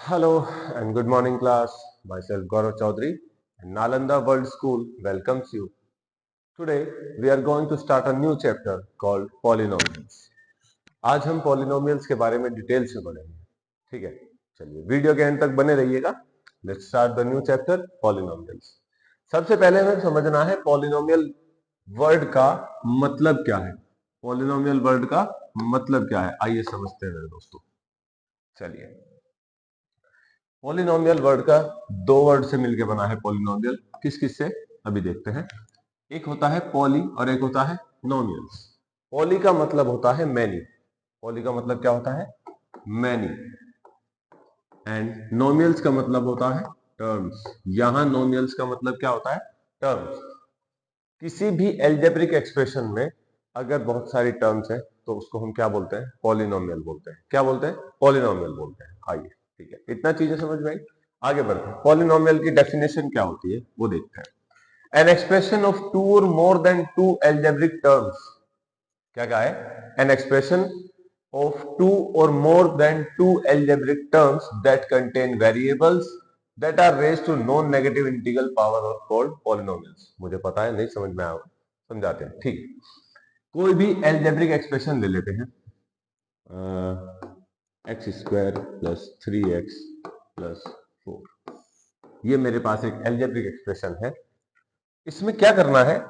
Hello and good morning class. Myself Gaurav Chaudhary and Nalanda World School welcomes you. Today we are going to start a new chapter called polynomials. आज हम polynomials के बारे में detail से पढ़ेंगे. ठीक है, चलिए वीडियो के एंड तक बने रहिएगा. Let's start the new chapter polynomials. सबसे पहले हमें समझना है polynomial वर्ड का मतलब क्या है. polynomial वर्ड का मतलब क्या है, आइए समझते हैं मेरे दोस्तों. चलिए, पॉलिनोमियल वर्ड का दो वर्ड से मिलकर बना है पॉलिनोमियल. किस किस से अभी देखते हैं. एक होता है पॉली और एक होता है नोमियल्स. पॉली का मतलब होता है मैनी. पॉली का मतलब क्या होता है, मैनी. एंड नोमियल्स का मतलब होता है टर्म्स. यहां नोमियल्स का मतलब क्या होता है, टर्म्स. किसी भी एल्जेब्रिक एक्सप्रेशन में अगर बहुत सारी टर्म्स है तो उसको हम क्या बोलते हैं, पॉलिनोमियल बोलते हैं. क्या बोलते हैं, पॉलिनोमियल बोलते हैं. आइए, ठीक है, इतना चीजें समझ में आई. आगे बढ़ते हैं. पॉलिनोमियल की डेफिनेशन क्या होती है वो देखते हैं. N expression of two or more than two algebraic terms. क्या कहा है, an expression of two or more than two algebraic terms that contain variables that are raised to non negative integral power or called polynomials. मुझे पता है नहीं समझ में आया, समझाते हैं. ठीक, कोई भी एल्जेब्रिक एक्सप्रेशन ले लेते हैं. X square plus 3x plus 4. ये मेरे पास एक एल्जेब्रिक एक्सप्रेशन है. इसमें क्या करना है,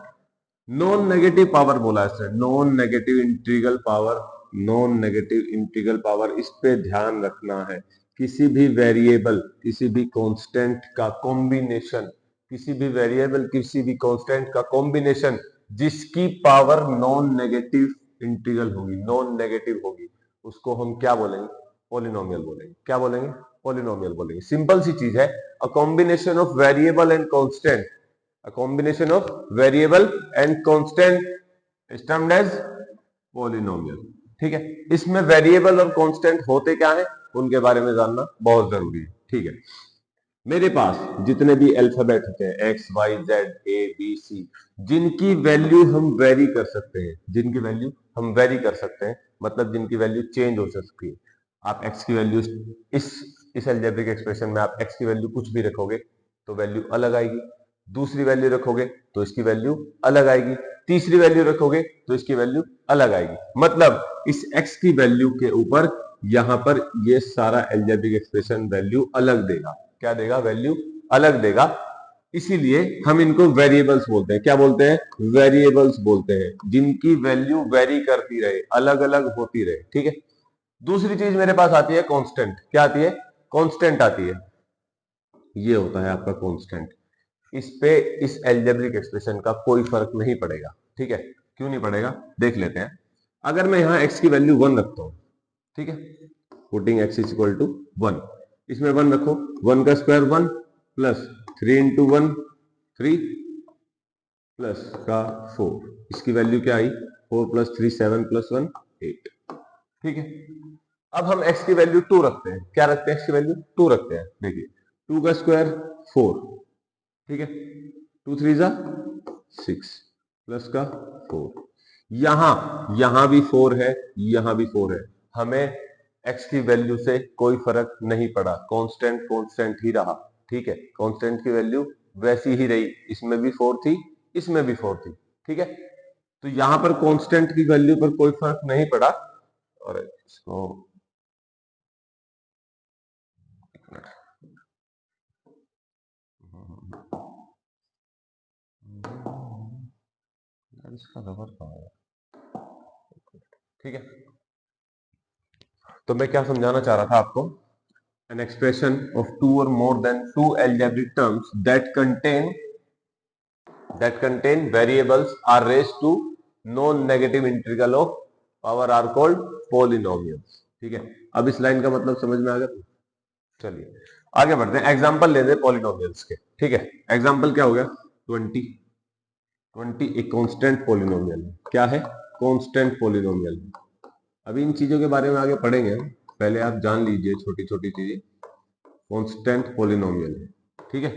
नॉन नेगेटिव पावर बोला है, non negative integral power. Non negative integral power, इस पे ध्यान रखना है. किसी भी वेरिएबल, किसी भी कांस्टेंट का कॉम्बिनेशन, किसी भी वेरिएबल, किसी भी कांस्टेंट का कॉम्बिनेशन जिसकी पावर नॉन नेगेटिव इंटीग्रल होगी, नॉन नेगेटिव होगी, उसको हम क्या बोलेंगे, पॉलिनोमियल बोलेंगे. क्या बोलेंगे, पॉलिनोमियल बोलेंगे. सिंपल सी चीज है. A combination of variable and constant, a combination of variable and constant is termed as polynomial. ठीक है, इसमें वेरिएबल और कांस्टेंट होते क्या है उनके बारे में जानना बहुत जरूरी है. ठीक है, मेरे पास जितने भी अल्फाबेट होते हैं x y z a b c, जिनकी वैल्यू हम वेरी कर सकते हैं, जिनकी वैल्यू हम वेरी कर सकते हैं, मतलब जिनकी वैल्यू चेंज हो सकती है. आप एक्स की वैल्यू इस अलजेब्रिक एक्सप्रेशन में आप एक्स की वैल्यू कुछ भी रखोगे तो वैल्यू अलग आएगी. दूसरी वैल्यू रखोगे तो इसकी वैल्यू अलग आएगी. तीसरी वैल्यू रखोगे तो इसकी वैल्यू अलग आएगी. मतलब इस x की वैल्यू के ऊपर यहां पर ये सारा अलजेब्रिक एक्सप्रेशन वैल्यू अलग देगा. क्या देगा, वैल्यू अलग देगा. इसीलिए हम इनको वेरिएबल्स बोलते हैं. क्या बोलते हैं, वेरिएबल्स बोलते हैं, जिनकी वैल्यू वेरी करती रहे, अलग अलग होती रहे. ठीक है. दूसरी चीज मेरे पास आती है कांस्टेंट. क्या आती है, कांस्टेंट आती है. ये होता है आपका कांस्टेंट. इस पे इस एल्जेब्रिक एक्सप्रेशन का कोई फर्क नहीं पड़ेगा. ठीक है, क्यों नहीं पड़ेगा, देख लेते हैं. अगर मैं यहां x की वैल्यू 1 रखता हूं, ठीक है, putting x is equal to 1, इसमें 1 रखो, 1 का स्क्वायर 1 प्लस 3 इंटू 1 3 प्लस का 4, इसकी वैल्यू क्या आई, 4 प्लस 3 7 प्लस 1 8. ठीक है, अब हम x की वैल्यू 2 रखते हैं. क्या रखते हैं, x की वैल्यू 2 रखते हैं. देखिए 2 का स्क्वायर 4, ठीक है, 2 3 जा 6 प्लस का 4. यहां भी 4 है, यहां भी 4 है. हमें x की वैल्यू से कोई फर्क नहीं पड़ा, कांस्टेंट कांस्टेंट ही रहा. ठीक है, कांस्टेंट की वैल्यू वैसी ही रही. इसमें भी 4 थी, इसमें भी 4 थी. ठीक है, तो यहां पर कांस्टेंट की वैल्यू पर कोई फर्क नहीं पड़ा. और इसको इसका रबर कहां है. ठीक है, तो मैं क्या समझाना चाह रहा था आपको, an expression of two or more than two algebraic terms that contain variables are raised to non-negative integral of power are called polynomials. ठीक है, अब इस लाइन का मतलब समझ में आ गया. चलिए आगे बढ़ते हैं, एग्जांपल लेते हैं पॉलिनोमियल्स के. ठीक है, एग्जांपल क्या हो गया, 20. 20 एक कांस्टेंट पॉलिनोमियल है. क्या है, कांस्टेंट पॉलिनोमियल. अभी इन चीजों के बारे में आगे पढ़ेंगे, पहले आप जान लीजिए छोटी छोटी चीजें. कांस्टेंट पॉलिनोमियल है, ठीक है,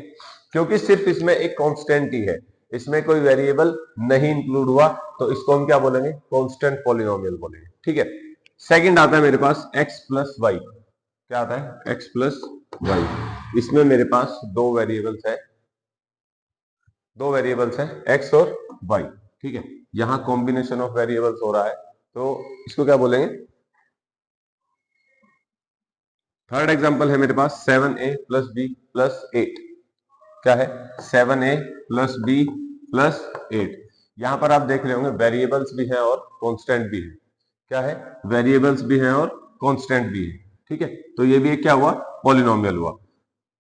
क्योंकि सिर्फ इसमें एक कांस्टेंट ही है, इसमें कोई वेरिएबल नहीं इंक्लूड हुआ, तो इसको हम क्या बोलेंगे, कांस्टेंट पॉलिनोमियल बोलेंगे. ठीक है, सेकंड आता है मेरे पास x प्लस वाई. क्या आता है x प्लस वाई। इसमें मेरे पास दो वेरिएबल्स है x और y। ठीक है, यहां कॉम्बिनेशन ऑफ वेरिएबल्स हो रहा है, तो इसको क्या बोलेंगे। थर्ड एग्जांपल है मेरे पास 7a प्लस बी प्लस 8। क्या है 7a प्लस बी प्लस 8। यहां पर आप देख रहे होंगे वेरिएबल्स भी हैं और कांस्टेंट भी है। क्या है, वेरिएबल्स भी हैं और कांस्टेंट भी है। ठीक है, तो ये भी एक क्या हुआ, पॉलिनोमियल हुआ।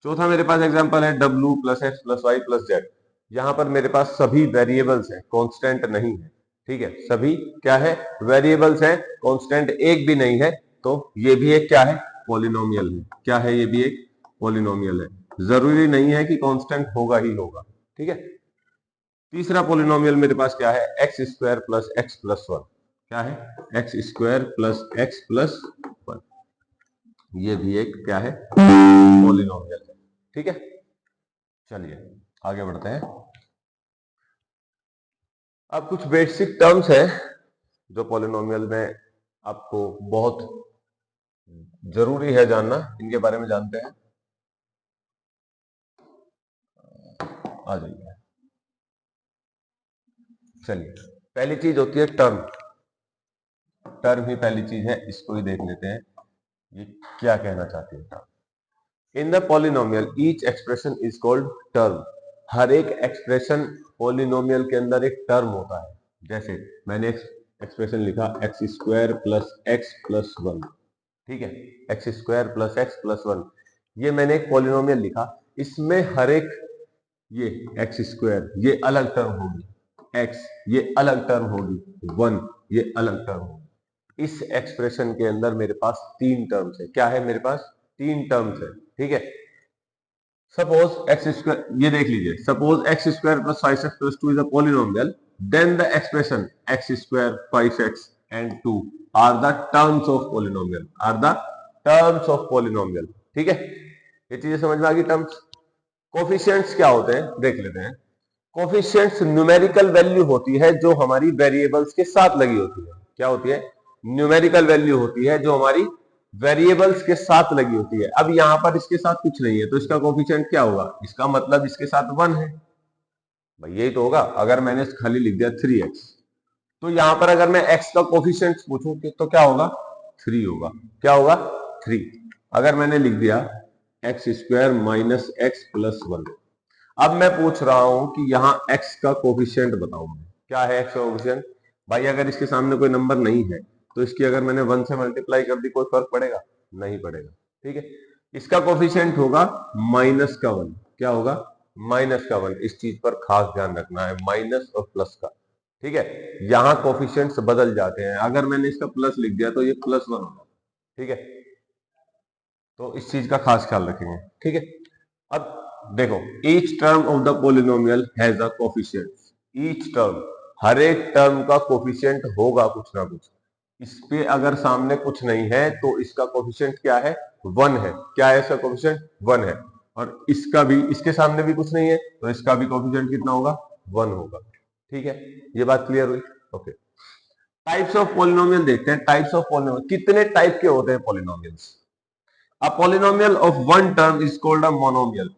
चौथा मेरे पास एग्जांपल है w plus x plus Y plus z. यहां पर मेरे पास सभी वेरिएबल्स हैं, कांस्टेंट नहीं है। ठीक है, सभी क्या है, वेरिएबल्स हैं, कांस्टेंट एक भी नहीं है, तो ये भी एक क्या है, पॉलिनोमियल है। क्या है, ये भी एक पॉलिनोमियल है। जरूरी नहीं है कि कांस्टेंट होगा ही होगा। ठीक है, तीसरा पॉलिनोमियल मेरे पास क्या है, x square plus x plus one. क्या है, x square plus x plus one. ये भी एक क्या है, पॉलिनोमियल है। ठीक है, चलिए आगे बढ़ते हैं। अब कुछ बेसिक टर्म्स है जो पॉलिनोमियल में आपको बहुत जरूरी है जानना, इनके बारे में जानते हैं। आ जाइए, चलिए पहली चीज होती है टर्म। टर्म ही पहली चीज है, इसको ही देख लेते हैं ये क्या कहना चाहती है term. In the polynomial each expression is called term. हर एक एक्सप्रेशन पॉलिनोमियल के अंदर एक टर्म होता है। जैसे मैंने एक्सप्रेशन लिखा x square plus x plus one. ठीक है, x square plus x plus one, ये मैंने एक पॉलिनोमियल लिखा। इसमें हर एक, ये एक्स स्क्वायर ये अलग टर्म होगी, एक्स ये अलग टर्म होगी, वन ये अलग टर्म होगी। इस एक्सप्रेशन के अंदर मेरे पास तीन टर्म्स है। क्या है, मेरे पास तीन टर्म्स है। ठीक है, सपोज एक्स स्क्वायर, ये देख लीजिए, suppose x square plus 5x plus 2 is a polynomial, then the expression x square 5x and 2 are the terms of polynomial, are the terms of polynomial. ठीक है, ये चीजें समझ में आ गई। टर्म्स, कोफिशिएंट्स क्या होते हैं देख लेते हैं। कोफिशिएंट्स न्यूमेरिकल वैल्यू होती है जो हमारी वेरिएबल्स के साथ लगी होती है। क्या होती है, न्यूमेरिकल वैल्यू होती है जो हमारी वेरिएबल्स के साथ लगी होती है। अब यहां पर इसके साथ कुछ नहीं है, तो इसका कोफिशिएंट क्या होगा, इसका मतलब इसके साथ वन है। भाई यही तो होगा। अगर मैंने खाली लिख दिया 3x, तो यहां पर अगर मैं x का कोफिशिएंट पूछूं तो क्या होगा, 3 होगा। क्या होगा, 3। अगर मैंने लिख दिया x square minus x plus one, अब मैं पूछ रहा हूं कि यहां x का कोफिशिएंट बताओ। क्या है x का कोफिशिएंट, भाई अगर इसके सामने कोई नंबर नहीं है तो इसकी अगर मैंने 1 से मल्टीप्लाई कर दी, कोई फर्क पड़ेगा, नहीं पड़ेगा। ठीक है, इसका कोफिशिएंट होगा माइनस का 1। क्या होगा, माइनस का 1। इस चीज पर खास ध्यान रखना है, माइनस और प्लस का। ठीक है, यहां कोफिशिएंट्स बदल जाते हैं। अगर मैंने इसका प्लस लिख दिया तो ये +1 होगा। ठीक है, तो इस चीज का खास ख्याल रखेंगे। ठीक है, अब देखो, each term of the polynomial has a coefficient. Each term, हर एक टर्म का कोफिशिएंट होगा कुछ ना कुछ। इस पे अगर सामने कुछ नहीं है तो इसका कोफिशिएंट क्या है, 1 है। क्या है इसका कोफिशिएंट, 1 है। और इसका भी, इसके सामने भी कुछ नहीं है तो इसका भी कोफिशिएंट कितना होगा, 1 होगा। ठीक है, ये बात क्लियर हुई। ओके, टाइप्स ऑफ पोलिनोमियल देखते हैं। टाइप्स ऑफ पोलिनोमियल, कितने टाइप के होते हैं polynomials. A polynomial of one term is called a monomial.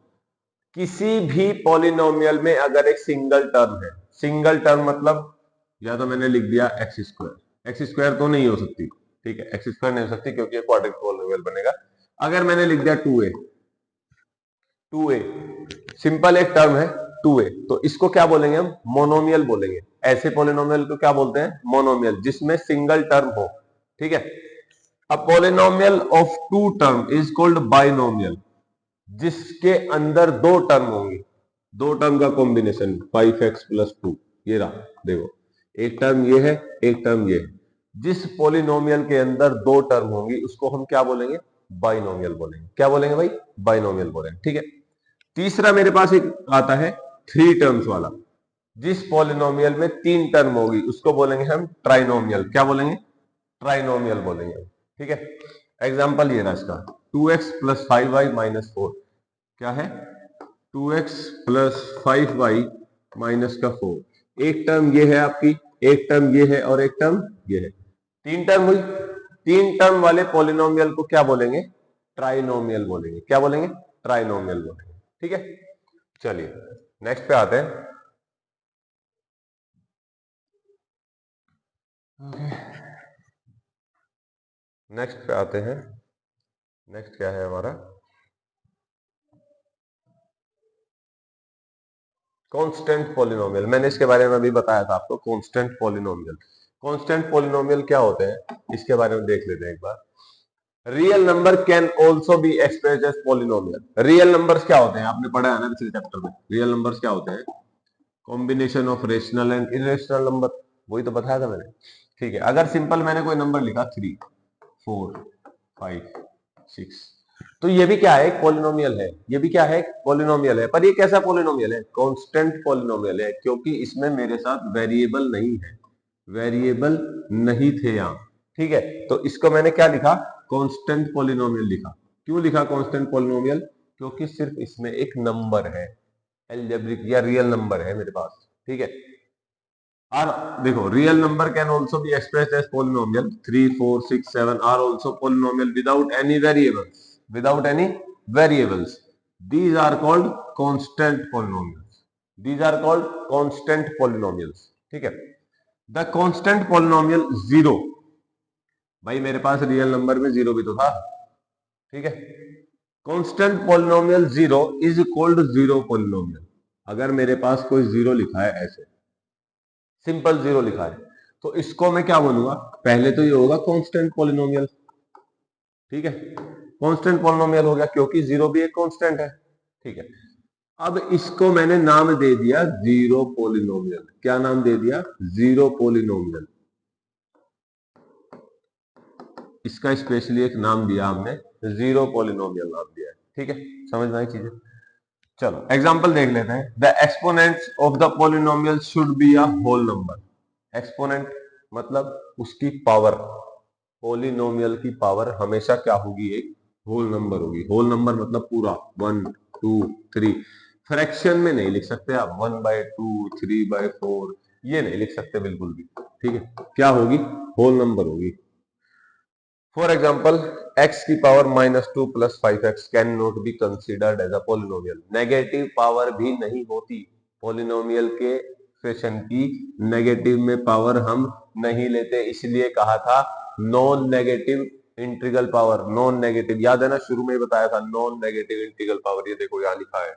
किसी भी पॉलिनोमियल में अगर एक सिंगल टर्म है, सिंगल टर्म मतलब या तो मैंने लिख दिया एक्स स्क्वायर, एक्स स्क्वायर तो नहीं हो सकती। ठीक है, एक्स स्क्वायर नहीं हो सकती क्योंकि क्वाड्रेटिक पॉलिनोमियल बनेगा। अगर मैंने लिख दिया 2a, 2a सिंपल एक टर्म है 2a, तो इसको क्या बोलेंगे हम, मोनोमियल बोलेंगे। ऐसे पॉलिनोमियल को क्या बोलते हैं, मोनोमियल, जिसमें सिंगल टर्म हो। ठीक है, a polynomial of two term is called binomial. जिसके अंदर दो टर्म होंगी, दो टर्म का कॉम्बिनेशन 5x प्लस 2। ये रहा, देखो एक टर्म ये है, एक टर्म ये है। जिस पॉलिनोमियल के अंदर दो टर्म होंगी उसको हम क्या बोलेंगे, बाइनोमियल बोलेंगे। क्या बोलेंगे भाई, बाइनोमियल बोलेंगे। ठीक है, तीसरा मेरे पास एक आता है 3 टर्म्स वाला। जिस पॉलिनोमियल में 3 टर्म होगी उसको बोलेंगे हम ट्राइनोमियल। क्या बोलेंगे, ट्राइनोमियल बोलेंगे। ठीक है, एग्जांपल ये रहा इसका, 2x प्लस 5y माइनस 4। क्या है, 2x प्लस 5y माइनस का 4। एक टर्म ये है आपकी, एक टर्म ये है और एक टर्म ये है। 3 टर्म हुई। 3 टर्म वाले पॉलिनोमियल को क्या बोलेंगे, ट्राइनोमियल बोलेंगे। क्या बोलेंगे? ट्राइनोमियल बोलेंगे। ठीक है, चलिए नेक्स्ट पे आते हैं। नेक्स्ट पे आते हैं। नेक्स्ट क्या है हमारा? Constant polynomial. मैंने इसके बारे में अभी बताया था आपको, कांस्टेंट पॉलिनोमियल। कांस्टेंट पॉलिनोमियल क्या होते हैं इसके बारे में देख लेते हैं एक बार। Real number can also be expressed as polynomial. Real numbers क्या होते हैं? आपने पढ़ा है ना पिछले चैप्टर में। रियल नंबर्स क्या होते हैं? Combination of rational and irrational number. वही तो बताया था मैंने। ठीक है, अगर सिंपल मैंने कोई नंबर लिखा 3, 4, 5, 6, तो ये भी क्या है? एक पॉलिनोमियल है। ये भी क्या है? पॉलिनोमियल है। पर ये कैसा पॉलिनोमियल है? कांस्टेंट पॉलिनोमियल है, क्योंकि इसमें मेरे साथ वेरिएबल नहीं है। वेरिएबल नहीं थे यहाँ। ठीक है, तो इसको मैंने क्या लिखा? कांस्टेंट पॉलिनोमियल लिखा। क्यों लिखा कांस्टेंट पॉलिनोमियल? क्योंकि सिर्फ इसमें एक नंबर है, एल्जेब्रिक या रियल नंबर है मेरे पास। ठीक है, और देखो real number can also be expressed as polynomial. 3, 4, 6, 7 are also polynomial without any variables. Without any variables, these are called constant polynomials. These are called constant polynomials. ठीक है, द कांस्टेंट पॉलिनोमियल जीरो। भाई मेरे पास real number में zero भी तो था। ठीक है, constant polynomial zero is called zero polynomial. अगर मेरे पास कोई जीरो लिखा है, ऐसे सिंपल जीरो लिखा है, तो इसको मैं क्या बोलूंगा? पहले तो ये होगा कांस्टेंट पॉलिनोमियल। ठीक है, कांस्टेंट पॉलिनोमियल हो गया क्योंकि जीरो भी एक कांस्टेंट है। ठीक है, अब इसको मैंने नाम दे दिया जीरो पॉलिनोमियल। क्या नाम दे दिया? Zero polynomial. इसका स्पेशली एक नाम दिया हमने, जीरो पॉलिनोमियल नाम दिया है। ठीक है, समझ में आई चीजें? चलो एग्जांपल देख लेते हैं। The exponents of the polynomial should be a whole number. Exponent मतलब उसकी पावर। पॉलिनोमियल की पावर हमेशा क्या होगी? एक होल नंबर होगी। होल नंबर मतलब पूरा 1, 2, 3। फ्रैक्शन में नहीं लिख सकते आप। 1/2, 3/4 ये नहीं लिख सकते बिल्कुल भी। ठीक है, क्या होगी? होल नंबर होगी। फॉर एग्जाम्पल x की power -2 + 5x can not be considered as a polynomial. Negative power भी नहीं होती पॉलिनोमियल के फ्रैक्शन की। नेगेटिव में पावर हम नहीं लेते, इसलिए कहा था non negative integral power. Non negative याद है ना, शुरू में ही बताया था नॉन नेगेटिव इंटीग्रल पावर। ये देखो यहां लिखा है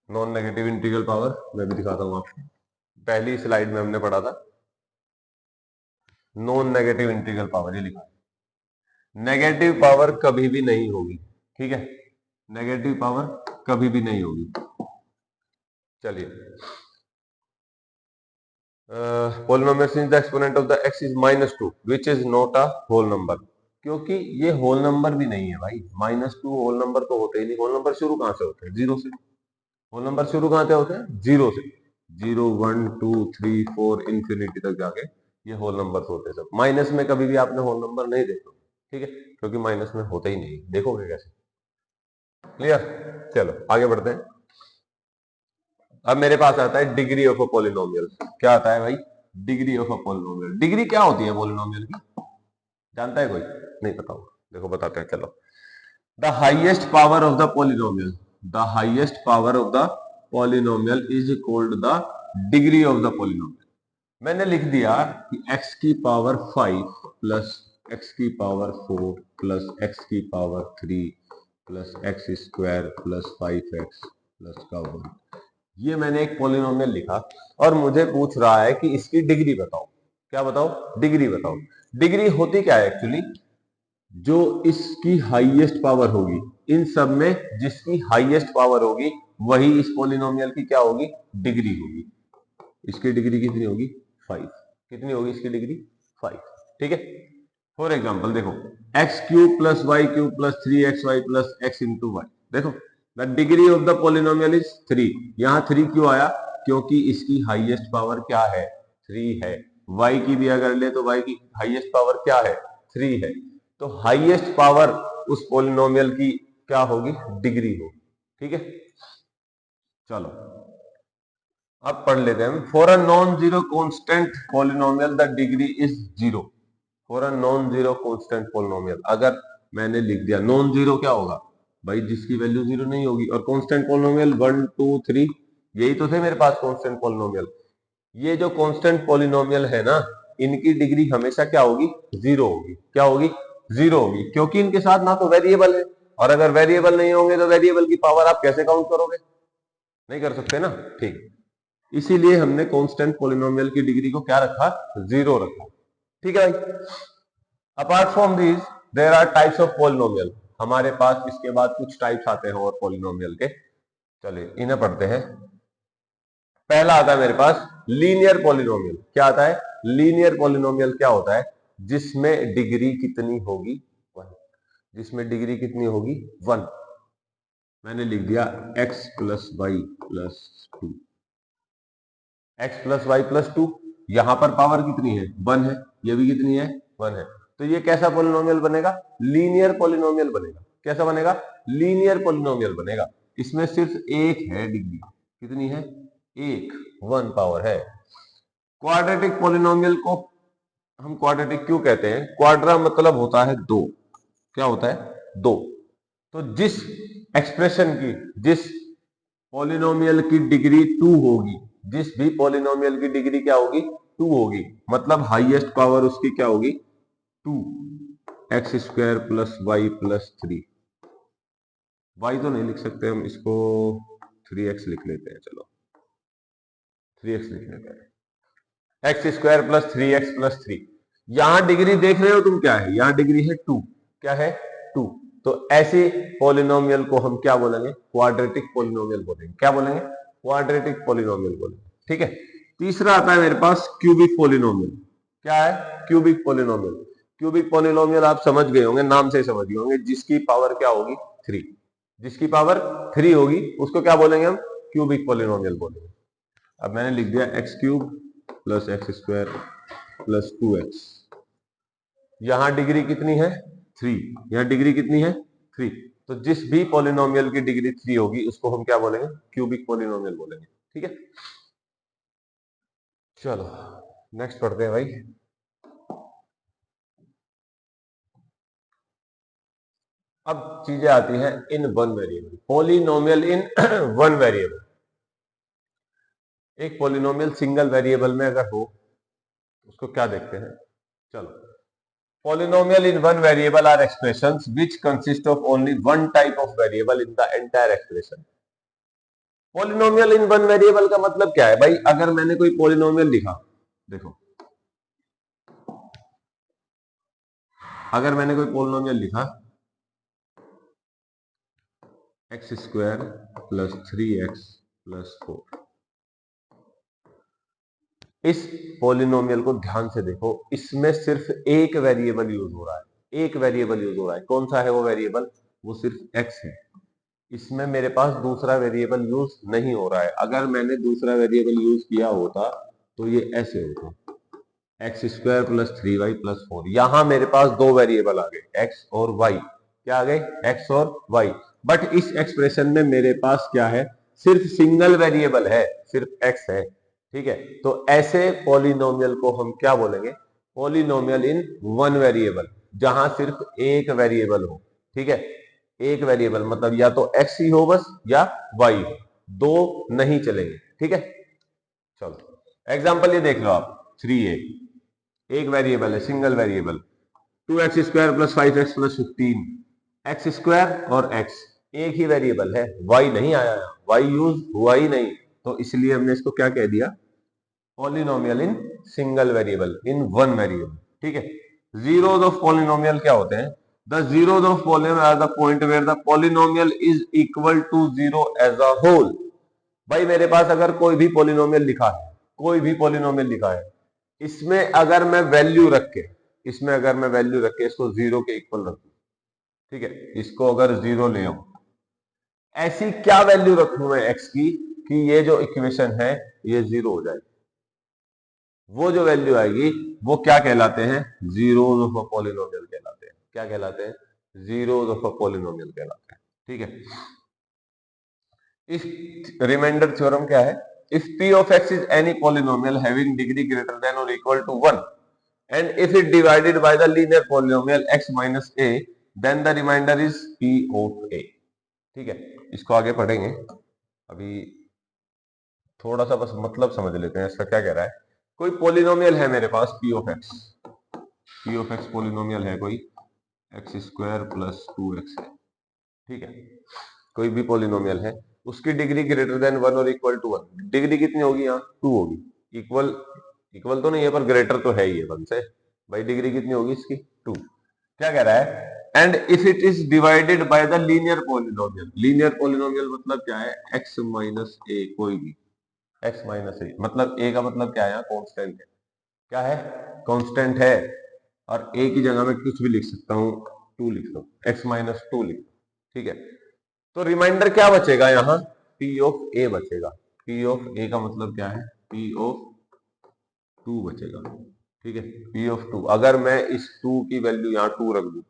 नॉन नेगेटिव इंटीग्रल पावर। मैं भी दिखाता हूं आपको, पहली स्लाइड में हमने पढ़ा था नॉन नेगेटिव इंटीग्रल पावर। ये लिखा है नेगेटिव पावर कभी भी नहीं होगी। ठीक है, नेगेटिव पावर कभी भी नहीं होगी। चलिए, polynomial since the exponent of the x is -2 which is not a whole number। क्योंकि ये होल नंबर भी नहीं है भाई। -2 होल नंबर तो होते ही नहीं। होल नंबर शुरू कहां से होते हैं? जीरो से। होल नंबर शुरू कहां से होते हैं? जीरो से। 0, 1, 2, 3, 4 इंफिनिटी तक जाके ये होल नंबर होते हैं सब। माइनस में कभी भी आपने होल नंबर नहीं देखोगे। ठीक है, क्योंकि माइनस में होते ही नहीं। देखोगे कैसे? क्लियर? चलो आगे बढ़ते हैं। अब मेरे पास आता है डिग्री ऑफ अ पॉलिनोमियल। क्या आता है भाई? Degree of a polynomial. Degree क्या होती है पॉलिनोमियल की? जानता है कोई? नहीं पता होगा, देखो बताते हैं। चलो, the highest power of the polynomial. The highest power of the polynomial is equalled the degree of the polynomial. मैंने लिख दिया कि x की पावर 5 प्लस x की पावर 4 प्लस x की power 3 plus x square plus 5x plus का 1। ये मैंने एक पॉलिनोमियल लिखा और मुझे पूछ रहा है कि इसकी डिग्री बताओ। क्या बताओ? डिग्री बताओ। डिग्री होती क्या है एक्चुअली? जो इसकी हाईएस्ट पावर होगी, इन सब में जिसकी हाईएस्ट पावर होगी वही इस पॉलिनोमियल की क्या होगी? डिग्री होगी। इसकी डिग्री कितनी होगी? 5। कितनी होगी इसकी डिग्री? 5। ठीक है, फॉर एग्जाम्पल देखो x³ + y³ + 3xy + x × y। देखो the degree of the polynomial is 3। यहां 3 क्यों आया? क्योंकि इसकी हाईएस्ट पावर क्या है? 3 है। y की भी अगर ले तो y की हाईएस्ट पावर क्या है? 3 है। तो हाईएस्ट पावर उस पॉलिनोमियल की क्या होगी? डिग्री होगी। ठीक है, चलो अब पढ़ लेते हैं। For a non zero constant polynomial the degree is zero. For a non zero constant polynomial. अगर मैंने लिख दिया नॉन जीरो, क्या होगा भाई, जिसकी वैल्यू जीरो नहीं होगी, और कांस्टेंट पोलिनोमियल 1 2 3 यही तो थे मेरे पास कांस्टेंट पोलिनोमियल। ये जो कांस्टेंट पोलिनोमियल है ना, इनकी डिग्री हमेशा क्या होगी, जीरो होगी। क्या होगी, जीरो होगी, क्योंकि इनके साथ ना तो वेरिएबल है, और अगर वेरिएबल नहीं होंगे तो वेरिएबल की पावर आप कैसे काउंट करोगे, नहीं कर सकते ना। ठीक, इसीलिए हमने कांस्टेंट पोलिनोमियल की डिग्री को क्या रखा, जीरो रखा। ठीक है भाई। Apart from this there are types of polynomial. हमारे पास इसके बाद कुछ टाइप्स आते हैं और पोलिनोमियल के, चलिए इन्हें पढ़ते हैं। पहला आता है मेरे पास लीनियर पोलिनोमियल। क्या आता है, लीनियर पोलिनोमियल क्या होता है, जिसमें डिग्री कितनी होगी, वन। जिसमें डिग्री कितनी होगी, वन। मैंने लिख दिया x plus Y plus two. X plus Y plus two, यहां पर पावर कितनी है, वन है, ये भी कितनी है, वन है। तो ये कैसा पोलिनोमियल बनेगा, लीनियर पोलिनोमियल बनेगा। कैसा बनेगा, लीनियर पोलिनोमियल बनेगा। इसमें सिर्फ एक है डिग्री, कितनी है, एक, वन पावर है। क्वाड्रेटिक पोलिनोमियल को हम क्वाड्रेटिक क्यों कहते हैं, क्वाड्रा मतलब होता है दो। क्या होता है, दो। तो जिस एक्सप्रेशन की, जिस पॉलिनोमियल की डिग्री टू होगी, जिस भी पॉलिनोमियल की डिग्री क्या होगी, टू होगी, मतलब हाईएस्ट पावर उसकी क्या होगी, two. X square plus Y plus three. Y तो नहीं लिख सकते हम, इसको 3x लिख लेते हैं, चलो 3x लिख लेते हैं। X square plus 3x plus three. यहां डिग्री देख रहे हो तुम, क्या है, यहां डिग्री है टू। क्या है, टू। तो ऐसे पॉलिनोमियल को हम क्या बोलेंगे, क्वाड्रेटिक पॉलिनोमियल बोलेंगे। क्या बोलेंगे, क्वाड्रेटिक पॉलिनोमियल बोलेंगे। ठीक है। तीसरा आता है मेरे पास क्यूबिक पॉलिनोमियल। क्या है, क्यूबिक पॉलिनोमियल। क्यूबिक पॉलिनोमियल आप समझ गए होंगे, नाम से समझ गए होंगे, जिसकी पावर क्या होगी, थ्री। जिसकी पावर थ्री होगी उसको क्या बोलेंगे हम, क्यूबिक पॉलिनोमियल बोलेंगे। अब मैंने लिख दिया x cube plus x square plus 2x। यहां डिग्री कितनी है, थ्री। यहां डिग्री कितनी है, थ्री। तो जिस भी पॉलिनोमियल की डिग्री थ्री होगी उसको हम क्या बोलेंगे, क्यूबिक पॉलिनोमियल बोलेंगे। ठीक है, चलो नेक्स्ट पढ़ते हैं भाई। अब चीजें आती हैं इन वन वेरिएबल, पॉलिनोमियल इन वन वेरिएबल। एक पॉलिनोमियल सिंगल वेरिएबल में अगर हो उसको क्या देखते हैं, चलो। Polynomial in one variable are expressions which consist of only one type of variable in the entire expression. Polynomial in one variable का मतलब क्या है भाई, अगर मैंने कोई polynomial लिखा, देखो अगर मैंने कोई polynomial लिखा x square plus 3x plus 4। इस पोलिनोमियल को ध्यान से देखो, इसमें सिर्फ एक वेरिएबल यूज हो रहा है, एक वेरिएबल यूज हो रहा है। कौन सा है वो वेरिएबल, वो सिर्फ x है। इसमें मेरे पास दूसरा वेरिएबल यूज नहीं हो रहा है। अगर मैंने दूसरा वेरिएबल यूज किया होता तो ये ऐसे होता, x square plus 3y plus 4। यहां मेरे पास दो वेरिएबल आ गए, एक्स और वाई। क्या आ गए, एक्स और वाई। बट इस एक्सप्रेशन में मेरे पास क्या है, सिर्फ सिंगल वेरिएबल है, सिर्फ एक्स है। ठीक है, तो ऐसे पॉलिनोमियल को हम क्या बोलेंगे, पॉलिनोमियल इन वन वेरिएबल, जहां सिर्फ एक वेरिएबल हो। ठीक है, एक वेरिएबल मतलब या तो एक्स ही हो बस, या वाई हो, दो नहीं चलेंगे। ठीक है, चलो एग्जांपल ये देख लो आप, 3a एक वेरिएबल है, single variable. 2x square plus 5x plus 15। X square और x एक ही वेरिएबल है, y नहीं आया, y यूज हुआ ही नहीं, तो इसलिए हमने इसको क्या कह दिया, polynomial in single variable, in one variable. ठीक है। जीरोस ऑफ पॉलिनोमियल क्या होते हैं, the zeros of polynomial are the point where the polynomial is equal to zero as a whole. भाई मेरे पास अगर कोई भी पॉलिनोमियल लिखा है, कोई भी पॉलिनोमियल लिखा है, इसमें अगर मैं वैल्यू रख के, इसमें अगर मैं वैल्यू रख के इसको जीरो के इक्वल रखूं, ठीक है, इसको अगर जीरो ले आऊं, ऐसी क्या वैल्यू रखूं मैं एक्स की कि ये जो इक्वेशन है ये जीरो हो जाए, वो जो वैल्यू आएगी वो क्या कहलाते हैं, जीरोस ऑफ अ पॉलिनोमियल कहलाते हैं। क्या कहलाते हैं, जीरोस ऑफ अ पॉलिनोमियल कहलाते हैं। ठीक है, इस रिमाइंडर थ्योरम क्या है, if p of x is any polynomial having degree greater than or equal to 1, and if it divided by the linear polynomial x minus a then the remainder is p of a। ठीक है, इसको आगे पढ़ेंगे, अभी थोड़ा सा बस मतलब समझ लेते हैं इसका क्या कह रहा है। कोई पोलिनोमियल है मेरे पास p ऑफ x पोलिनोमियल है कोई, एक्स स्क्वायर प्लस 2x है, ठीक है, कोई भी पोलिनोमियल है, उसकी डिग्री ग्रेटर देन 1 और इक्वल टू 1। डिग्री कितनी होगी यहाँ 2 होगी, इक्वल इक्वल तो नहीं है पर ग्रेटर तो है ही है 1 से, भाई डिग्री कितनी होगी इसकी 2। क्या कह रहा है, and if it is divided by the linear polynomial. Linear polynomial मतलब क्या है, x माइनस ए, कोई भी x माइनस ए, मतलब a का मतलब क्या है, कांस्टेंट है, क्या है कांस्टेंट है, और a की जगह में कुछ भी लिख सकता हूं, 2 लिख लो, x माइनस 2 लिख लो, ठीक है। तो रिमाइंडर क्या बचेगा यहाँ, p ऑफ a बचेगा। p ऑफ a का मतलब क्या है, p ऑफ 2 बचेगा, ठीक है, p ऑफ 2। अगर मैं इस 2 की वैल्यू यहाँ 2 रख दूं,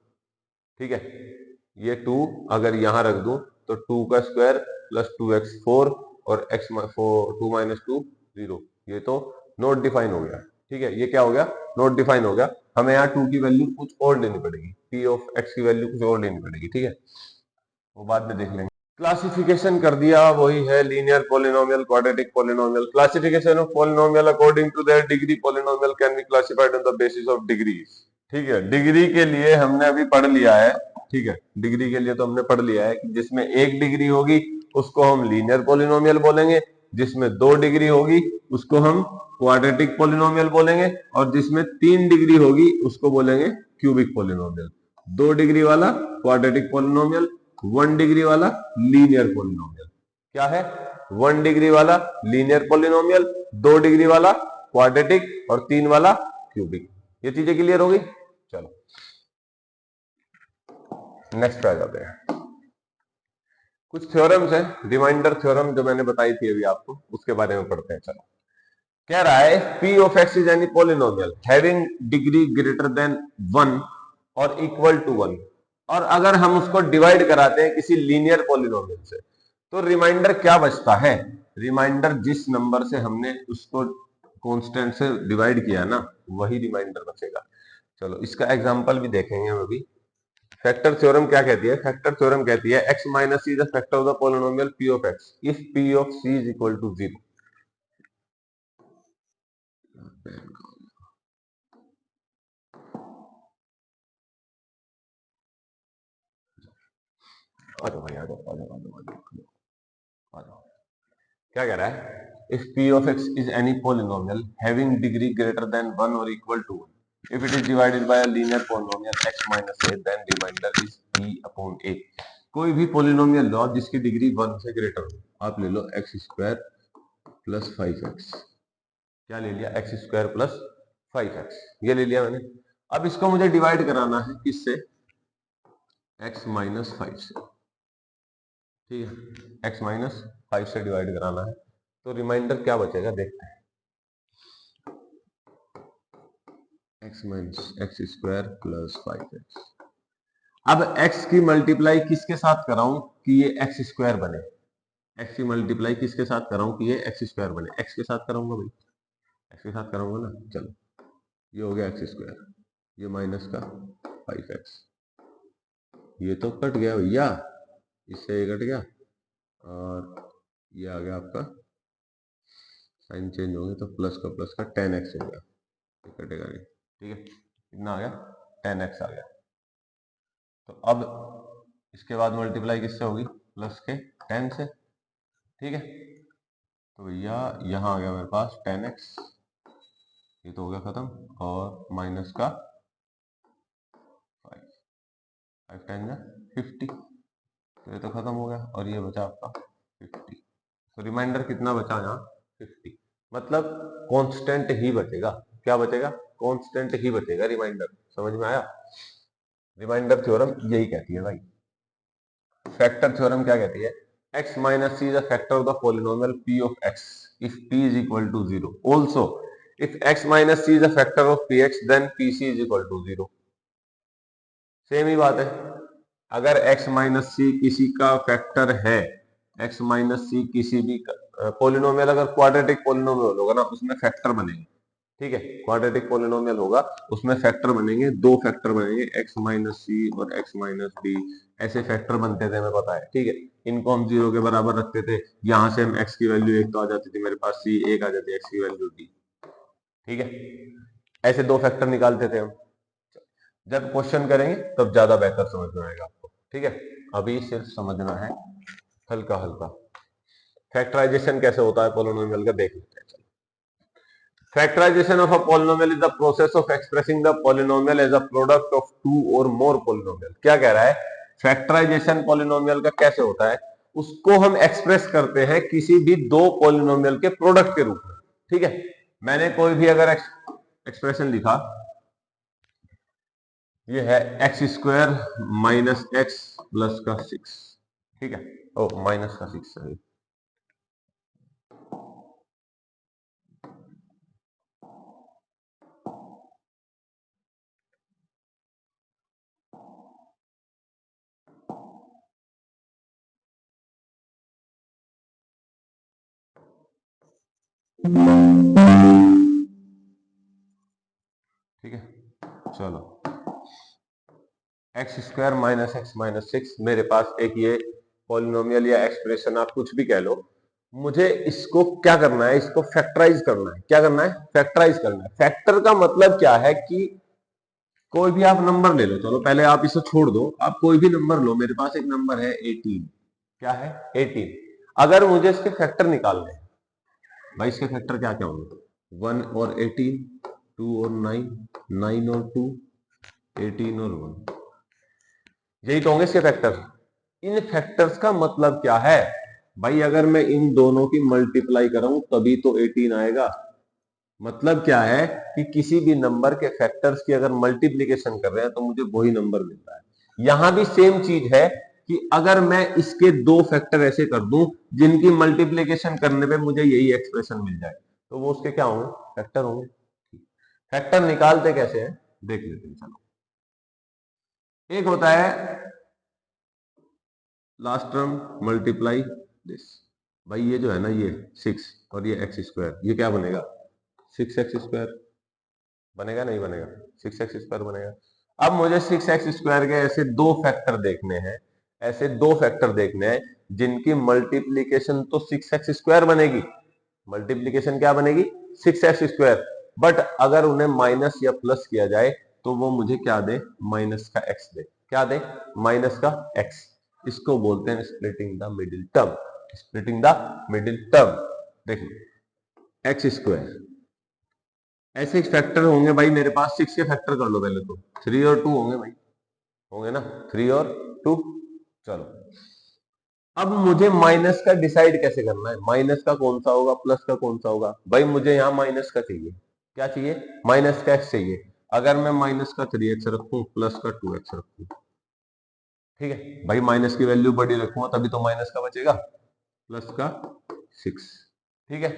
ठीक है, ये 2 अगर यहाँ रख दूं तो 2 का स्क्वायर प्लस 2x 4 और x 2 माइनस 2 0, ये तो नॉट डिफाइन हो गया, ठीक है, ये क्या हो गया, नॉट डिफाइन हो गया। हमें यहाँ 2 की वैल्यू कुछ और लेनी पड़ेगी, p ऑफ x की वैल्यू कुछ और लेनी पड़ेगी, ठीक है, वो बाद में देख लेंगे। क्लासिफिकेशन कर दिया, वही है linear polynomial, quadratic polynomial. Classification of polynomial according to their degree, polynomial can be classified on the basis of degrees. ठीक है, डिग्री के लिए हमने अभी पढ़ लिया है, ठीक है, डिग्री के लिए तो हमने पढ़ लिया है कि जिसमें 1 डिग्री होगी उसको हम लीनियर पोलिनोमियल बोलेंगे, जिसमें 2 डिग्री होगी उसको हम क्वाड्रेटिक पोलिनोमियल बोलेंगे, और जिसमें 3 डिग्री होगी उसको बोलेंगे क्यूबिक पोलिनोमियल। 2 डिग्री वाला क्वाड्रेटिक पोलिनोमियल, 1 डिग्री वाला लीनियर पोलिनोमियल। क्या है, 1 डिग्री वाला लीनियर पोलिनोमियल, 2 डिग्री वाला क्वाड्रेटिक और 3 वाला क्यूबिक। ये चीजें क्लियर हो गई। चलो नेक्स्ट पे आ जाते हैं। कुछ थ्योरम्स है, रिमाइंडर थ्योरम जो मैंने बताई थी अभी आपको, उसके बारे में पढ़ते हैं। चलो, कह रहा है p of x is any polynomial having degree greater than 1 और इक्वल टू 1, और अगर हम उसको डिवाइड कराते हैं किसी लीनियर पोलिनोमियल से तो रिमाइंडर क्या बचता है, रिमाइंडर जिस नंबर से हमने उसको कांस्टेंट से डिवाइड किया ना वही रिमाइंडर बचेगा। चलो इसका एग्जांपल भी देखेंगे हम अभी। फैक्टर थ्योरम क्या कहती है, फैक्टर थ्योरम कहती है x minus c is the factor of the polynomial p of x if p of c is equal to 0। आ जाओ भाई, आ जाओ आ जाओ आ जाओ आ जाओ। क्या कह रहा है, if p of x is any polynomial having degree greater than 1 or equal to 1, if it is divided by a linear polynomial x minus a then remainder is p upon a। कोई भी polynomial लो जिसकी degree 1 से greater हो, आप ले लो x square plus 5x, क्या ले लिया, एक्स स्क्वायर प्लस 5x, ये ले लिया मैंने। अब इसको मुझे डिवाइड कराना है किससे, x माइनस 5 से, ठीक है, x माइनस 5 से डिवाइड कराना है, तो रिमाइंडर क्या बचेगा देखते हैं, x minus x square plus 5x। अब x की मल्टीप्लाई किसके साथ कराऊं कि ये x स्क्वायर बने, x की मल्टीप्लाई किसके साथ कराऊं कि ये x स्क्वायर बने, x के साथ कराऊंगा भाई, x के साथ कराऊंगा ना। चलो ये हो गया x स्क्वायर, ये माइनस का 5x, ये तो कट गया भैया, इससे ये कट गया, और ये आ गया आपका, साइन चेंज हो गया तो प्लस का 10x हो गया, ये कटेगा नहीं, ठीक है, कितना आ गया 10x आ गया। तो अब इसके बाद मल्टीप्लाई किससे होगी, प्लस के 10 से, ठीक है, तो भैया यहाँ आ गया मेरे पास 10x, ये तो हो गया खत्म, और माइनस का 5 10 50, तो ये तो खत्म हो गया, और ये बचा आपका 50। तो रिमाइंडर कितना बचा यहाँ 50, मतलब कांस्टेंट ही बचेगा। क्या बचेगा, कांस्टेंट ही बचेगा रिमाइंडर। समझ में आया, रिमाइंडर थ्योरम यही कहती है भाई। फैक्टर थ्योरम क्या कहती है, x minus c is a factor of the polynomial p of x if p is equal to 0। Also if x minus c is a factor of px then pc is equal to 0। Same ही बात है, अगर x minus सी किसी का factor है, x minus सी किसी भी polynomial, अगर क्वाड्रेटिक पोलिनोमियल होगा ना उसमें फैक्टर बनेगा, ठीक है, क्वाड्रेटिक पॉलिनोमियल होगा, उसमें फैक्टर बनेंगे, दो फैक्टर बनेंगे, x माइनस सी और x माइनस डी, ऐसे फैक्टर बनते थे, हमें पता है। ठीक है, इनको हम 0 के बराबर रखते थे, यहां से हम x की वैल्यू 1 तो आ जाती थी मेरे पास, c 1 आ जाती है, x की वैल्यू d। ठीक है, ऐसे दो फैक्टर निकालते थे हम। जब क्वेश्चन करेंगे तब ज्यादा बेहतर समझ में आएगा आपको। ठीक है, अभी सिर्फ समझना है हल्का हल्का। फैक्टराइजेशन कैसे होता है पॉलिनोमियल का देख लेते हैं। Factorization of a polynomial is the process of expressing the polynomial as a product of two or more polynomial। क्या कह रहा है, फैक्टराइजेशन पॉलिनोमियल का कैसे होता है, उसको हम एक्सप्रेस करते हैं किसी भी दो पॉलिनोमियल के प्रोडक्ट के रूप में। ठीक है, मैंने कोई भी अगर एक्सप्रेशन लिखा, ये है x square minus x plus का 6। ठीक है, ओ माइनस का 6 है। ठीक है, चलो एक्स स्क्वायर माइनस 6 मेरे पास एक ये पॉलिनोमियल या एक्सप्रेशन, आप कुछ भी कह लो। मुझे इसको क्या करना है, इसको फैक्टराइज करना है। क्या करना है, फैक्टराइज करना है। फैक्टर का मतलब क्या है कि कोई भी आप नंबर ले लो, चलो पहले आप इसे छोड़ दो, आप कोई भी नंबर लो। मेरे पास एक नंबर है 18। क्या है, 18। अगर मुझे इसके फैक्टर निकालने हैं, भाई इसके फैक्टर क्या क्या होंगे, 1 और 18, 2 और 9, 9 और 2, 18 और 1, यही तो होंगे इसके फैक्टर। इन फैक्टर्स का मतलब क्या है भाई, अगर मैं इन दोनों की मल्टीप्लाई करूं तभी तो 18 आएगा। मतलब क्या है कि किसी भी नंबर के फैक्टर्स की अगर मल्टीप्लीकेशन कर रहे हैं तो मुझे वही नंबर मिलता है। यहां भी सेम चीज है कि अगर मैं इसके दो फैक्टर ऐसे कर दूं जिनकी मल्टीप्लीकेशन करने पे मुझे यही एक्सप्रेशन मिल जाए, तो वो उसके क्या होंगे, फैक्टर होंगे। फैक्टर निकालते कैसे हैं देख लेते हैं। चलो, एक होता है लास्ट टर्म मल्टीप्लाई दिस। भाई ये जो है ना, ये 6 और ये एक्स स्क्वायर, ये क्या बनेगा, 6x² बनेगा, नहीं बनेगा, 6x² बनेगा। अब मुझे 6x² के ऐसे दो फैक्टर देखने हैं, ऐसे दो फैक्टर देखने हैं जिनकी मल्टीप्लीकेशन तो 6x² बनेगी। मल्टीप्लीकेशन क्या बनेगी, 6x²। बट अगर उन्हें माइनस या प्लस किया जाए तो वो मुझे क्या दे, माइनस का x दे। क्या दे, माइनस का x। इसको बोलते हैं splitting the middle term. Splitting the middle term. देखिए x², ऐसे फैक्टर होंगे भाई मेरे पास, 6 के फैक्टर कर लो पहले तो, 3 और 2 होंगे भाई, होंगे ना, 3 और 2। चलो, अब मुझे माइनस का डिसाइड कैसे करना है, माइनस का कौन सा होगा, प्लस का कौन सा होगा। भाई मुझे यहाँ माइनस का चाहिए, क्या चाहिए, माइनस का x चाहिए। अगर मैं माइनस का 3x रखूं, प्लस का 2x रखूं, ठीक है भाई, माइनस की वैल्यू बड़ी रखूंगा तभी तो माइनस का बचेगा, प्लस का 6। ठीक है,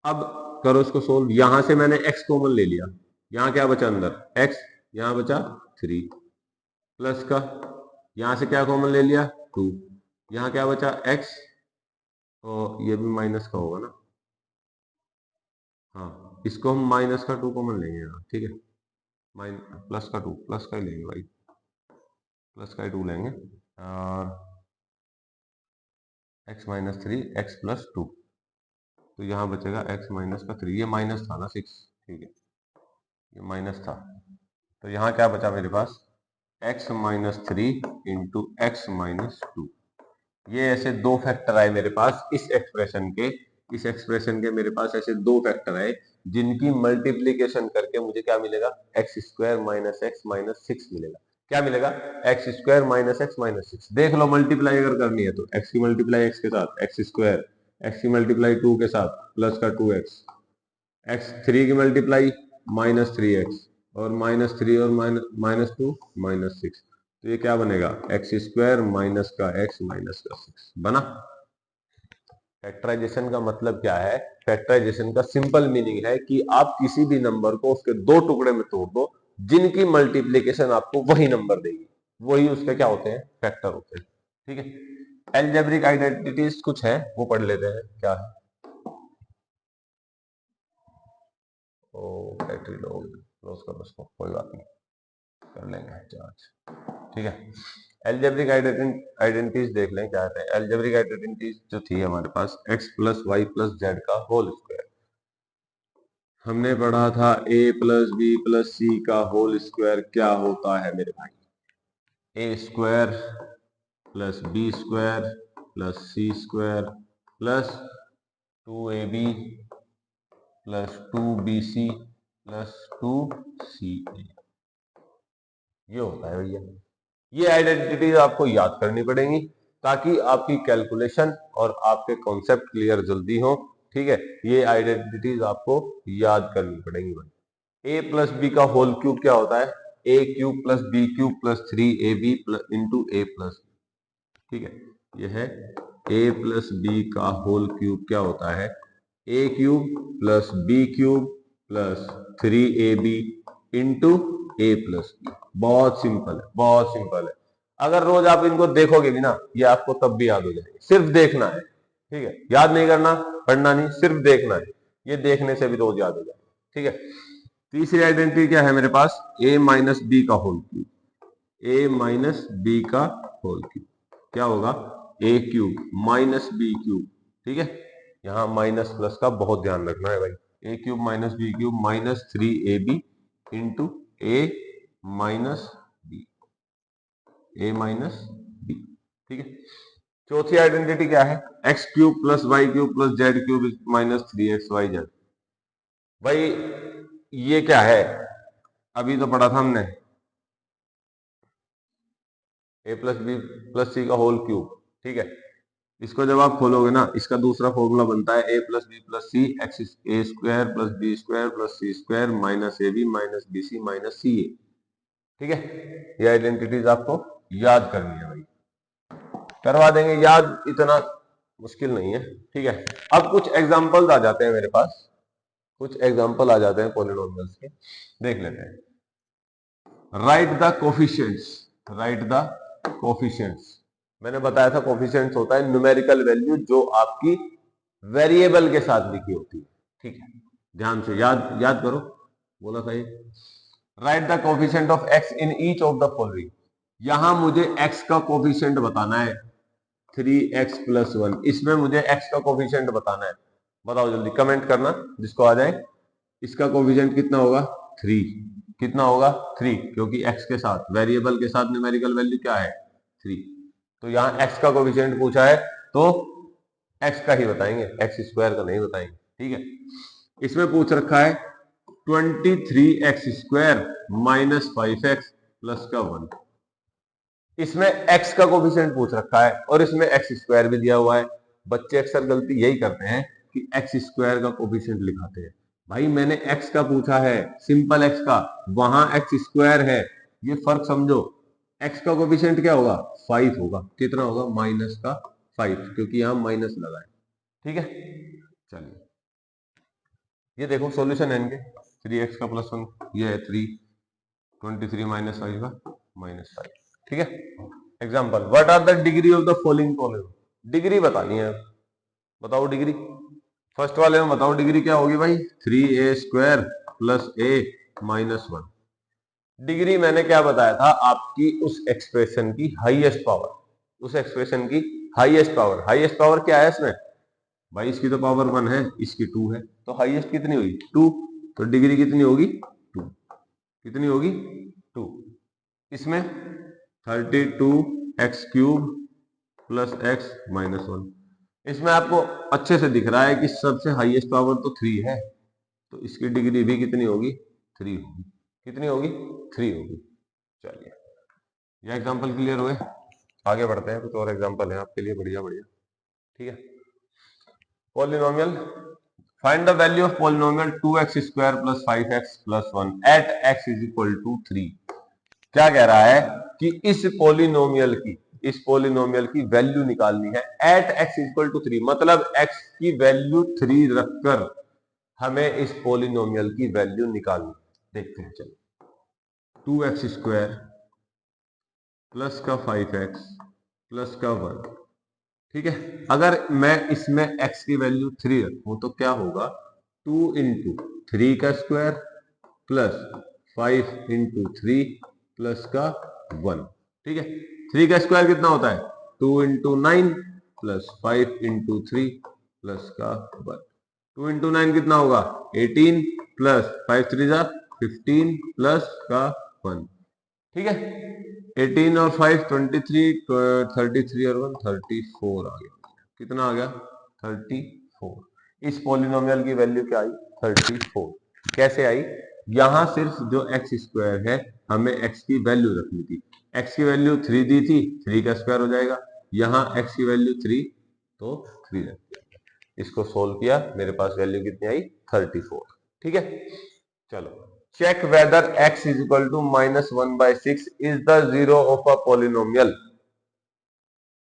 अब करो इसको सोल्व। यहां से मैंने x कॉमन ले लिया, यहां क्या बचा अंदर, x, यहां बचा 3, प्लस का, यहां से क्या कॉमन ले लिया, 2, यहां क्या बचा x, और ये भी माइनस का होगा ना, हाँ इसको हम माइनस का 2 कॉमन लेंगे यहाँ। ठीक है, प्लस का 2, प्लस का ही लेंगे भाई, प्लस का ही 2 लेंगे, और x-3 x प्लस 2, तो यहाँ बचेगा x माइनस का 3, ये माइनस था ना 6। ठीक है, ये माइनस था, तो यहाँ क्या बचा मेरे पास, x-3 इंटू x-2। ये ऐसे दो फैक्टर आए मेरे पास इस एक्सप्रेशन के, इस एक्सप्रेशन के मेरे पास ऐसे दो फैक्टर आए जिनकी मल्टीप्लीकेशन करके मुझे क्या मिलेगा, x² माइनस x माइनस 6 मिलेगा। क्या मिलेगा, x² माइनस x माइनस 6। देख लो, मल्टीप्लाई अगर करनी है तो x की मल्टीप्लाई x के साथ x², x की मल्टीप्लाई 2 के साथ प्लस का 2x, x3 की मल्टीप्लाई -3x, और -3 और -2 -6। तो ये क्या बनेगा, x² माइनस का x माइनस का 6 बना। फैक्टराइजेशन का मतलब क्या है, फैक्टराइजेशन का सिंपल मीनिंग है कि आप किसी भी नंबर को उसके दो टुकड़े में तोड़ दो जिनकी मल्टीप्लीकेशन आपको वही नंबर देगी, वही उसके क्या होते हैं, फैक्टर होते हैं। ठीक है, एल्जेब्रिक आइडेंटिटीज कुछ है वो पढ़ लेते हैं, क्या है। ओ बैटरी लो हो गई, क्लोज करो उसको, कोई बात नहीं, कर लेंगे चार्ज। ठीक है, एल्जेब्रिक आइडेंटिटीज देख लें क्या है। एल्जेब्रिक आइडेंटिटीज जो थी हमारे पास x plus Y plus Z का होल स्क्वायर, हमने पढ़ा था a plus B plus C का होल स्क्वायर क्या होता है मेरे भाई, A square plus B square plus C square plus 2ab plus 2bc plus 2ca, ये होता है भैया। ये आइडेंटिटीज आपको याद करनी पड़ेंगी ताकि आपकी कैलकुलेशन और आपके कॉन्सेप्ट क्लियर जल्दी हो। ठीक है, ये आइडेंटिटीज आपको याद करनी पड़ेंगी भाई। ए प्लस बी का होल क्यूब क्या होता है, A cube plus B cube plus 3ab into A plus, ठीक है, यह है ए प्लस बी का होल क्यूब क्या होता है, A cube plus B cube plus 3ab into A plus B. बहुत सिंपल है, बहुत सिंपल है। अगर रोज आप इनको देखोगे भी ना, ये आपको तब भी याद हो जाएंगे, सिर्फ देखना है। ठीक है, याद नहीं करना, पढ़ना नहीं, सिर्फ देखना है, ये देखने से भी रोज याद हो जाएगा। ठीक है, तीसरी आइडेंटिटी क्या है मेरे पास, ए माइनस बी का होल क्यूब, ए माइनस बी का होल क्यूब क्या होगा, ए क्यूब माइनस बी क्यूब। ठीक है, यहां माइनस प्लस का बहुत ध्यान रखना है भाई, A cube minus B cube minus 3ab into A minus B, A minus B. ठीक है, चौथी आइडेंटिटी क्या है, X cube plus Y cube plus Z cube minus 3xyz। भाई ये क्या है, अभी तो पढ़ा था हमने, ए प्लस बी प्लस सी का होल क्यूब। ठीक है, इसको जब आप खोलोगे ना, इसका दूसरा फॉर्मूला बनता है A plus B plus C X A square plus B square plus C square minus A B minus B C minus C A. ठीक है, ये आइडेंटिटीज आपको याद करनी है भाई, करवा देंगे याद, इतना मुश्किल नहीं है। ठीक है, अब कुछ एग्जांपल्स आ जाते हैं मेरे पास, कुछ एग्जांपल आ जाते हैं पॉलिनोमियल्स के, देख लेते हैं। Right the coefficients, right the coefficients, मैंने बताया था कोफिशिएंट्स होता है न्यूमेरिकल वैल्यू जो आपकी वेरिएबल के साथ लिखी होती है। ठीक है, ध्यान से याद याद करो, बोला था ये, right the coefficient of x in each of the following, यहां मुझे एक्स का कोफिशिएंट बताना है 3x प्लस 1, इसमें मुझे x का कोफिशिएंट बताना है। बताओ जल्दी, कमेंट करना जिसको आ जाए। इसका कोफिशिएंट कितना होगा, 3, कितना होगा 3, क्योंकि x के साथ वेरिएबल के साथ न्यूमेरिकल वैल्यू क्या है 3, तो यहाँ x का कोफिशिएंट पूछा है तो x का ही बताएंगे, x स्क्वायर का नहीं बताएंगे। ठीक है, इसमें पूछ रखा है 23x square minus 5x plus का 1, इसमें x का कोफिशिएंट पूछ रखा है और इसमें x स्क्वायर भी दिया हुआ है। बच्चे अक्सर गलती यही करते हैं कि x स्क्वायर का कोफिशिएंट लिखाते हैं। भाई मैंने x का पूछा है, सिंपल x का, वहां x स्क्वायर है, ये फर्क समझो। x का कोफिशिएंट क्या होगा, 5 होगा, कितना होगा, माइनस का 5, क्योंकि यहां माइनस लगा है। ठीक है, चलिए ये देखो सॉल्यूशन है इनके, 3x का प्लस 1, ये है 3, 23 माइनस 5 का माइनस 5। ठीक है, example, what are the degree of the following polynomial, degree बतानी है, बताओ डिग्री, फर्स्ट वाले में बताओ डिग्री क्या होगी भाई, 3a square plus a minus 1। Degree मैंने क्या बताया था, आपकी उस एक्सप्रेशन की हाईएस्ट पावर, उस एक्सप्रेशन की हाईएस्ट पावर, हाईएस्ट पावर क्या है इसमें भाई, इसकी तो पावर 1 है, इसकी 2 है, तो हाईएस्ट कितनी हुई 2, तो डिग्री कितनी होगी 2, कितनी होगी 2। इसमें 32x cube plus x minus 1, इसमें आपको अच्छे से दिख रहा है कि सबसे हाईएस्ट पावर तो 3 है, तो इसकी डिग्री भी कितनी होगी 3 होगी, कितनी होगी 3 होगी। चलिए ये एग्जांपल क्लियर हुए, आगे बढ़ते हैं, कुछ और एग्जांपल है आपके लिए, बढ़िया बढ़िया। ठीक है, polynomial, find the value of polynomial 2x square plus 5x plus 1 at x is equal to 3। क्या कह रहा है कि इस पॉलिनोमियल की वैल्यू निकालनी है एट x इक्वल टू 3, मतलब x की वैल्यू 3 रखकर हमें इस पॉलिनोमियल की वैल्यू निकालनी। देखते हैं, चलो 2x स्क्वायर प्लस का 5x प्लस का 1। ठीक है, अगर मैं इसमें x की वैल्यू 3 रखूं तो क्या होगा, 2 इंटू 3 का स्क्वायर प्लस 5 इंटू 3 प्लस का 1। ठीक है, 3 का स्क्वायर कितना होता है 2 इंटू 9 प्लस 5 इंटू 3 प्लस का 1। 2 इंटू 9 कितना होगा 18 प्लस 5 3 जा 15 प्लस का 1। ठीक है, 18 और 5 23, 33 और 1 34 आ गया। कितना आ गया 34। इस पॉलिनोमियल की वैल्यू क्या आई 34। कैसे आई, यहां सिर्फ जो एक्स स्क्वायर है हमें एक्स की वैल्यू रखनी थी। एक्स की वैल्यू 3 दी थी, 3 का स्क्वायर हो जाएगा। यहां एक्स की वैल्यू 3 तो 3 रख दिया। इसको सोल्व किया, मेरे पास वैल्यू कितनी आई 34। ठीक है, चलो check whether x is equal to -1/6 is the zero of a polynomial.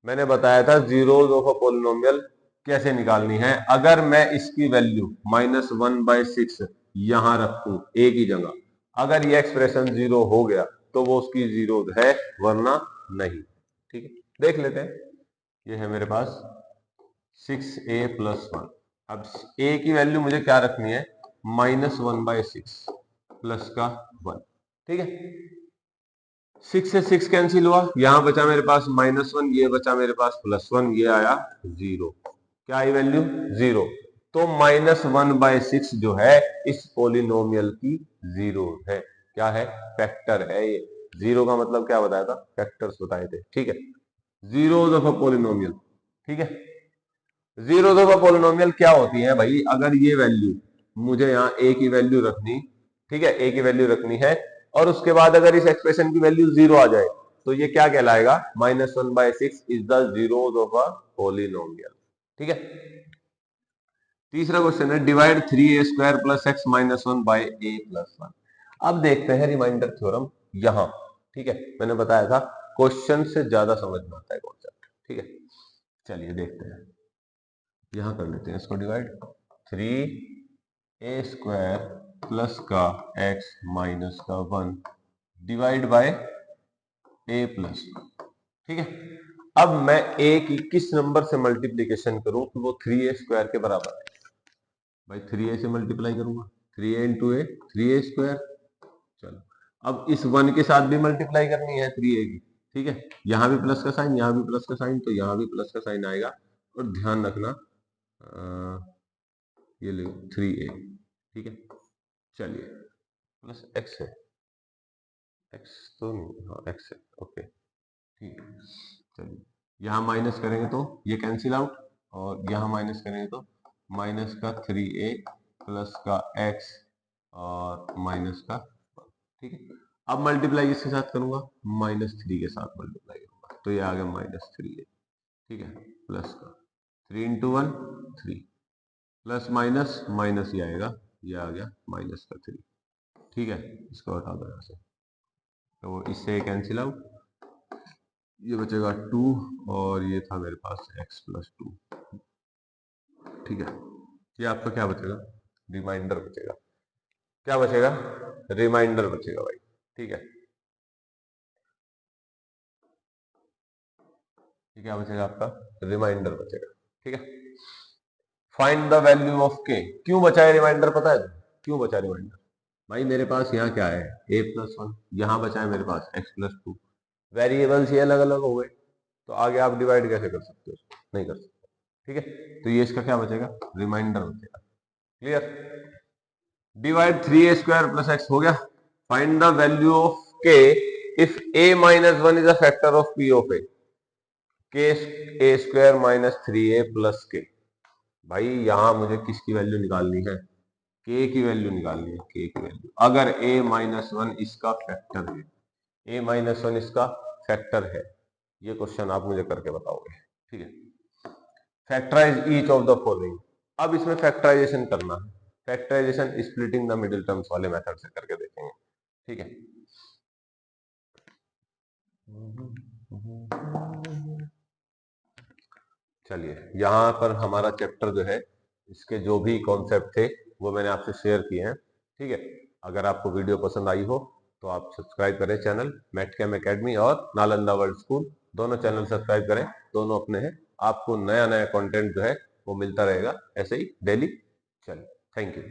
मैंने बताया था जीरोज ऑफ अ पॉलिनोमियल कैसे निकालनी है। अगर मैं इसकी वैल्यू -1/6 यहां रखूं एक ही जगह, अगर ये एक्सप्रेशन जीरो हो गया तो वो उसकी जीरो है, वरना नहीं। ठीक है, देख लेते हैं। ये है मेरे पास 6a + 1। अब a की वैल्यू मुझे क्या रखनी है -1/6 प्लस का 1। ठीक है, 6 से 6 कैंसिल हुआ, यहां बचा मेरे पास -1, ये बचा मेरे पास +1, ये आया 0। क्या आई वैल्यू 0। तो -1/6 जो है इस पॉलिनोमियल की जीरो है। क्या है, फैक्टर है ये। जीरो का मतलब क्या बताया था, फैक्टर्स बताए थे। ठीक है, जीरोज ऑफ अ पॉलिनोमियल। ठीक है, जीरोज ऑफ अ पॉलिनोमियल क्या होती है भाई, अगर ये वैल्यू मुझे यहाँ a की वैल्यू रखनी, ठीक है, a की वैल्यू रखनी है, और उसके बाद अगर इस एक्सप्रेशन की वैल्यू जीरो आ जाए तो ये क्या कहलाएगा -1/6 is the zeros of a polynomial. ठीक है, तीसरा क्वेश्चन है divide 3a² + x - 1 bye a + 1। अब देखते हैं रिमाइंडर थ्योरम यहां। ठीक है, मैंने बताया था क्वेश्चन से ज्यादा समझ में आता है कॉन्सेप्ट। ठीक है, चलिए देखते हैं। यहां कर लेते हैं इसको डिवाइड 3a² प्लस का x माइनस का 1 डिवाइड बाय a प्लस। ठीक है, अब मैं a की किस नंबर से मल्टीप्लीकेशन करूं कि वो 3a² के बराबर है। भाई 3a से मल्टीप्लाई करूंगा, 3a इंटू ए 3a²। चलो, अब इस 1 के साथ भी मल्टीप्लाई करनी है 3a की। ठीक है, यहां भी प्लस का साइन, यहां भी प्लस का साइन, तो यहां भी प्लस का साइन आएगा। और ध्यान रखना ये ले 3a। ठीक है, चलिए प्लस x है, x तो नहीं, हाँ x है, ओके ठीक है। चलिए यहाँ माइनस करेंगे तो ये कैंसिल आउट, और यहाँ माइनस करेंगे तो माइनस का 3a प्लस का x और माइनस का 1। ठीक है, अब मल्टीप्लाई इसके साथ करूंगा, -3 के साथ मल्टीप्लाई करूंगा, तो ये आ गया -3a। ठीक है, प्लस का 3 इंटू 1 3 प्लस माइनस माइनस ही आएगा, ये आ गया -3। ठीक है, इसको हटा दो यहाँ से, तो इससे कैंसिल आउट, ये बचेगा 2 और ये था मेरे पास x + 2। ठीक है, ये आपका क्या बचेगा रिमाइंडर बचेगा। क्या बचेगा रिमाइंडर बचेगा भाई। ठीक है, ये क्या बचेगा आपका रिमाइंडर बचेगा। ठीक है, find the value of k। क्यों बचा है रिमाइंडर, पता है क्यों बचा रिमाइंडर भाई, मेरे पास यहाँ क्या है a + 1, यहाँ बचा है मेरे पास x + 2। वेरिएबल्स ये अलग अलग हो गए, तो आगे आप डिवाइड कैसे कर सकते हो, नहीं कर सकते। ठीक है, तो ये इसका क्या बचेगा रिमाइंडर बचेगा। क्लियर, डिवाइड 3a² + x हो गया। Find the value of k if a - 1 is a factor of p of a, k² - 3a + k। भाई यहां मुझे किसकी वैल्यू निकालनी है, k की वैल्यू निकालनी है, k की वैल्यू। अगर a - 1 इसका फैक्टर है, a - 1 इसका फैक्टर है, ये क्वेश्चन आप मुझे करके बताओगे। ठीक है, factorise each of the following. अब इसमें फैक्टराइजेशन करना है, factorisation splitting the middle terms वाले मेथड से करके देखेंगे। ठीक है, चलिए यहाँ पर हमारा चैप्टर जो है, इसके जो भी कॉन्सेप्ट थे वो मैंने आपसे शेयर किए हैं। ठीक है, अगर आपको वीडियो पसंद आई हो तो आप सब्सक्राइब करें चैनल मैथकेम एकेडमी, और नालंदा वर्ल्ड स्कूल, दोनों चैनल सब्सक्राइब करें, दोनों अपने हैं। आपको नया नया कंटेंट जो है वो मिलता रहेगा ऐसे ही डेली। चलिए, थैंक यू।